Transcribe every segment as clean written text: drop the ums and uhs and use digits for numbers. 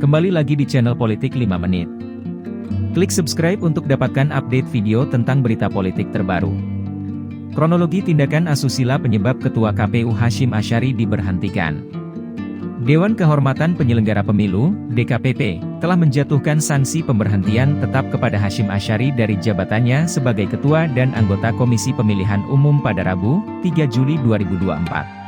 Kembali lagi di channel Politik 5 Menit. Klik subscribe untuk dapatkan update video tentang berita politik terbaru. Kronologi tindakan asusila penyebab Ketua KPU Hasyim Asyari diberhentikan. Dewan Kehormatan Penyelenggara Pemilu, DKPP, telah menjatuhkan sanksi pemberhentian tetap kepada Hasyim Asyari dari jabatannya sebagai Ketua dan anggota Komisi Pemilihan Umum pada Rabu, 3 Juli 2024.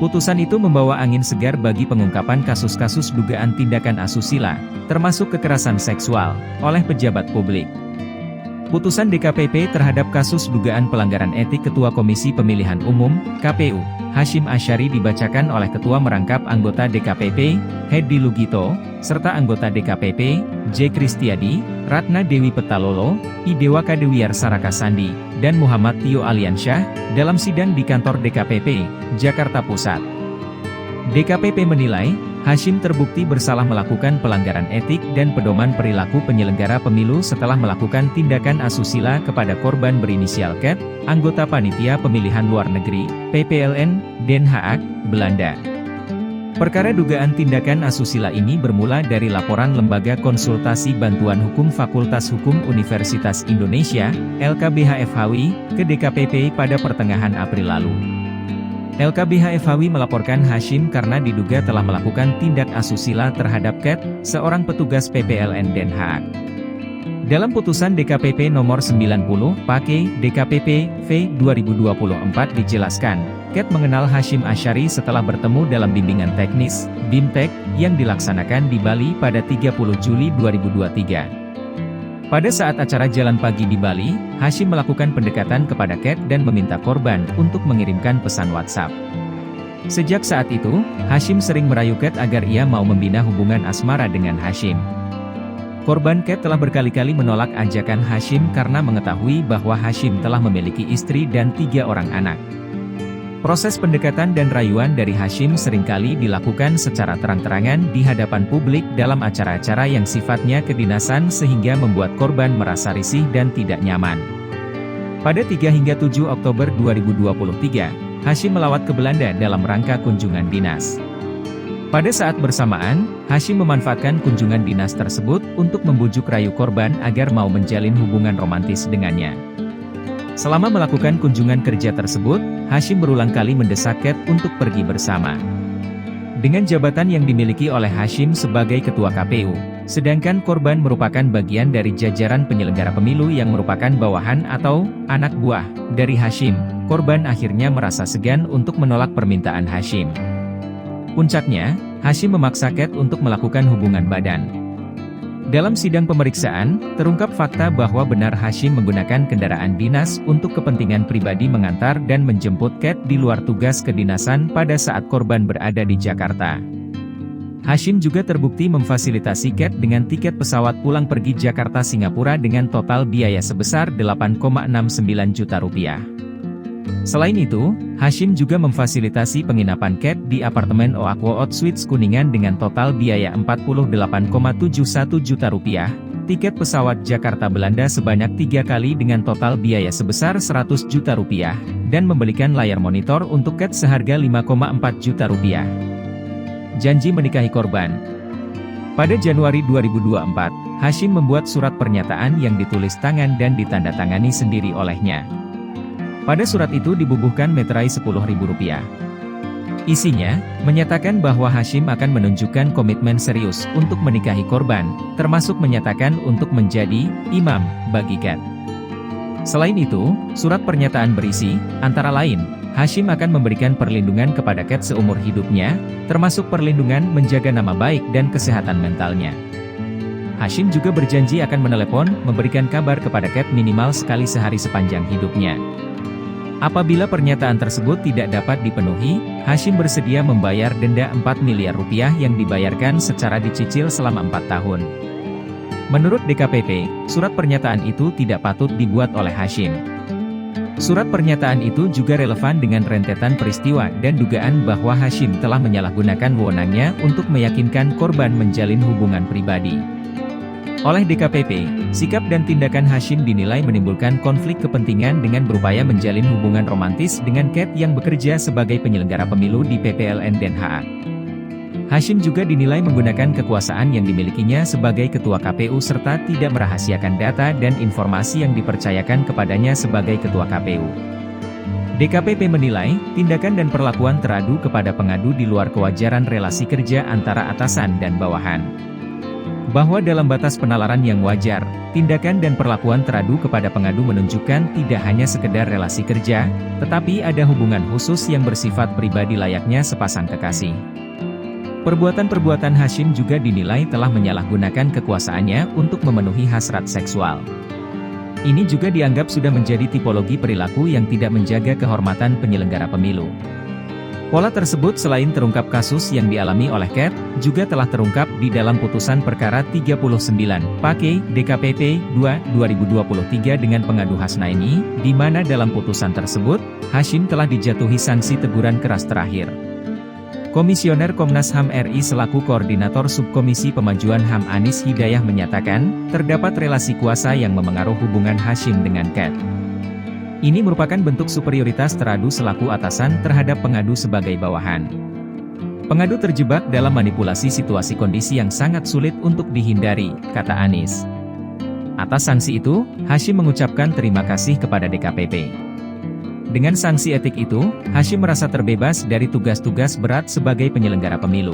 Putusan itu membawa angin segar bagi pengungkapan kasus-kasus dugaan tindakan asusila, termasuk kekerasan seksual, oleh pejabat publik. Putusan DKPP terhadap kasus dugaan pelanggaran etik Ketua Komisi Pemilihan Umum, KPU, Hasyim Asyari dibacakan oleh Ketua Merangkap Anggota DKPP, Hedi Lugito, serta anggota DKPP, J. Kristiadi, Ratna Dewi Petalolo, Idewa Kadewiar Saraka Sandi, dan Muhammad Tio Aliansyah, dalam sidang di kantor DKPP, Jakarta Pusat. DKPP menilai, Hasyim terbukti bersalah melakukan pelanggaran etik dan pedoman perilaku penyelenggara pemilu setelah melakukan tindakan asusila kepada korban berinisial KET, anggota Panitia Pemilihan Luar Negeri, PPLN, Den Haag, Belanda. Perkara dugaan tindakan asusila ini bermula dari laporan Lembaga Konsultasi Bantuan Hukum Fakultas Hukum Universitas Indonesia, LKBHFHUI, ke DKPP pada pertengahan April lalu. LKBHFHUI melaporkan Hasyim karena diduga telah melakukan tindak asusila terhadap KET, seorang petugas PPLN Den Haag. Dalam putusan DKPP nomor 90, Pake, DKPP, V. 2024 dijelaskan, KET mengenal Hasyim Asyari setelah bertemu dalam bimbingan teknis, BIMTEK, yang dilaksanakan di Bali pada 30 Juli 2023. Pada saat acara jalan pagi di Bali, Hasyim melakukan pendekatan kepada KET dan meminta korban untuk mengirimkan pesan WhatsApp. Sejak saat itu, Hasyim sering merayu KET agar ia mau membina hubungan asmara dengan Hasyim. Korban KET telah berkali-kali menolak ajakan Hasyim karena mengetahui bahwa Hasyim telah memiliki istri dan 3 orang anak. Proses pendekatan dan rayuan dari Hasyim seringkali dilakukan secara terang-terangan di hadapan publik dalam acara-acara yang sifatnya kedinasan sehingga membuat korban merasa risih dan tidak nyaman. Pada 3 hingga 7 Oktober 2023, Hasyim melawat ke Belanda dalam rangka kunjungan dinas. Pada saat bersamaan, Hasyim memanfaatkan kunjungan dinas tersebut untuk membujuk rayu korban agar mau menjalin hubungan romantis dengannya. Selama melakukan kunjungan kerja tersebut, Hasyim berulang kali mendesak KET untuk pergi bersama. Dengan jabatan yang dimiliki oleh Hasyim sebagai Ketua KPU, sedangkan korban merupakan bagian dari jajaran penyelenggara pemilu yang merupakan bawahan atau anak buah dari Hasyim, korban akhirnya merasa segan untuk menolak permintaan Hasyim. Puncaknya, Hasyim memaksa KET untuk melakukan hubungan badan. Dalam sidang pemeriksaan, terungkap fakta bahwa benar Hasyim menggunakan kendaraan dinas untuk kepentingan pribadi mengantar dan menjemput KET di luar tugas kedinasan pada saat korban berada di Jakarta. Hasyim juga terbukti memfasilitasi KET dengan tiket pesawat pulang pergi Jakarta-Singapura dengan total biaya sebesar Rp8,69 juta. Selain itu, Hasyim juga memfasilitasi penginapan KET di apartemen Oakwood Suites Kuningan dengan total biaya Rp48,71 juta, tiket pesawat Jakarta-Belanda sebanyak 3 kali dengan total biaya sebesar Rp100 juta, dan membelikan layar monitor untuk KET seharga Rp5,4 juta. Janji menikahi korban. Pada Januari 2024, Hasyim membuat surat pernyataan yang ditulis tangan dan ditandatangani sendiri olehnya. Pada surat itu dibubuhkan meterai Rp10.000. Isinya, menyatakan bahwa Hasyim akan menunjukkan komitmen serius untuk menikahi korban, termasuk menyatakan untuk menjadi imam bagi KET. Selain itu, surat pernyataan berisi, antara lain, Hasyim akan memberikan perlindungan kepada KET seumur hidupnya, termasuk perlindungan menjaga nama baik dan kesehatan mentalnya. Hasyim juga berjanji akan menelepon, memberikan kabar kepada KET minimal sekali sehari sepanjang hidupnya. Apabila pernyataan tersebut tidak dapat dipenuhi, Hasyim bersedia membayar denda Rp4 miliar yang dibayarkan secara dicicil selama 4 tahun. Menurut DKPP, surat pernyataan itu tidak patut dibuat oleh Hasyim. Surat pernyataan itu juga relevan dengan rentetan peristiwa dan dugaan bahwa Hasyim telah menyalahgunakan wewenangnya untuk meyakinkan korban menjalin hubungan pribadi. Oleh DKPP, sikap dan tindakan Hasyim dinilai menimbulkan konflik kepentingan dengan berupaya menjalin hubungan romantis dengan KET yang bekerja sebagai penyelenggara pemilu di PPLN Den Haag. Hashim juga dinilai menggunakan kekuasaan yang dimilikinya sebagai ketua KPU serta tidak merahasiakan data dan informasi yang dipercayakan kepadanya sebagai ketua KPU. DKPP menilai, tindakan dan perlakuan teradu kepada pengadu di luar kewajaran relasi kerja antara atasan dan bawahan. Bahwa dalam batas penalaran yang wajar, tindakan dan perlakuan teradu kepada pengadu menunjukkan tidak hanya sekedar relasi kerja, tetapi ada hubungan khusus yang bersifat pribadi layaknya sepasang kekasih. Perbuatan-perbuatan Hashim juga dinilai telah menyalahgunakan kekuasaannya untuk memenuhi hasrat seksual. Ini juga dianggap sudah menjadi tipologi perilaku yang tidak menjaga kehormatan penyelenggara pemilu. Pola tersebut selain terungkap kasus yang dialami oleh Ket, juga telah terungkap di dalam putusan perkara 39, Pake, DKPP, 2/2023 dengan pengadu Hasnaini, di mana dalam putusan tersebut, Hashim telah dijatuhi sanksi teguran keras terakhir. Komisioner Komnas HAM RI selaku Koordinator Subkomisi Pemajuan HAM Anis Hidayah menyatakan, terdapat relasi kuasa yang memengaruhi hubungan Hashim dengan Ket. Ini merupakan bentuk superioritas teradu selaku atasan terhadap pengadu sebagai bawahan. Pengadu terjebak dalam manipulasi situasi kondisi yang sangat sulit untuk dihindari, kata Anis. Atas sanksi itu, Hashim mengucapkan terima kasih kepada DKPP. Dengan sanksi etik itu, Hashim merasa terbebas dari tugas-tugas berat sebagai penyelenggara pemilu.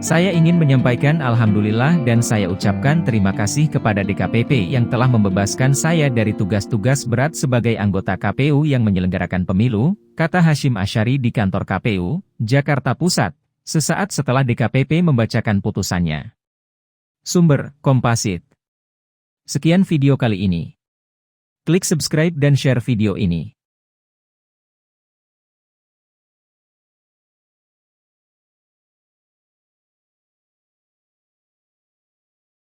Saya ingin menyampaikan alhamdulillah dan saya ucapkan terima kasih kepada DKPP yang telah membebaskan saya dari tugas-tugas berat sebagai anggota KPU yang menyelenggarakan pemilu, kata Hashim Asyari di kantor KPU, Jakarta Pusat, sesaat setelah DKPP membacakan putusannya. Sumber, Kompasit. Sekian video kali ini. Klik subscribe dan share video ini.